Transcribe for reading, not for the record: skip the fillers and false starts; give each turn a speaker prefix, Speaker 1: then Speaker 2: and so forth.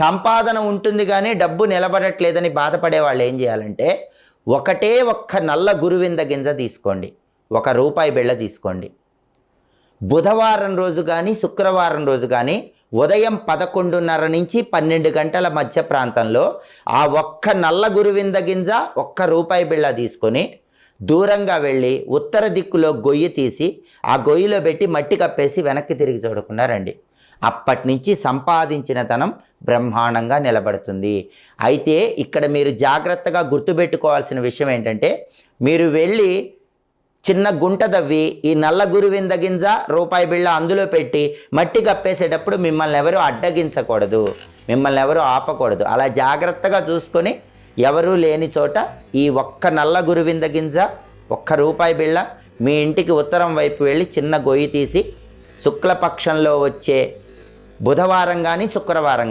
Speaker 1: సంపాదన ఉంటుంది కానీ డబ్బు నిలబడట్లేదని బాధపడే వాళ్ళు ఏం చేయాలంటే ఒక్క నల్ల గురువింద గింజ తీసుకోండి, ₹1 బిళ్ళ తీసుకోండి. బుధవారం రోజు కానీ శుక్రవారం రోజు కానీ ఉదయం 11:30 నుంచి 12 గంటల మధ్య ప్రాంతంలో ఆ ఒక్క నల్ల గురువింద గింజ ₹1 బిళ్ళ తీసుకొని దూరంగా వెళ్ళి ఉత్తర దిక్కులో గొయ్యి తీసి ఆ గొయ్యిలో పెట్టి మట్టి కప్పేసి వెనక్కి తిరిగి చూడకుండా రండి. అప్పటి నుంచి సంపాదించిన ధనం బ్రహ్మాండంగా నిలబడుతుంది. అయితే ఇక్కడ మీరు జాగ్రత్తగా గుర్తుపెట్టుకోవాల్సిన విషయం ఏంటంటే, మీరు వెళ్ళి చిన్న గుంట దవ్వి ఈ నల్ల గురువింద గింజ ₹1 బిళ్ళ అందులో పెట్టి మట్టి కప్పేసేటప్పుడు మిమ్మల్ని ఎవరు అడ్డగించకూడదు, మిమ్మల్ని ఎవరు ఆపకూడదు. అలా జాగ్రత్తగా చూసుకొని ఎవరూ లేని చోట ఈ ఒక్క నల్ల గురువింద గింజ ₹1 బిళ్ళ మీ ఇంటికి ఉత్తరం వైపు వెళ్ళి చిన్న గొయ్యి తీసి శుక్లపక్షంలో వచ్చే బుధవారం కానీ శుక్రవారం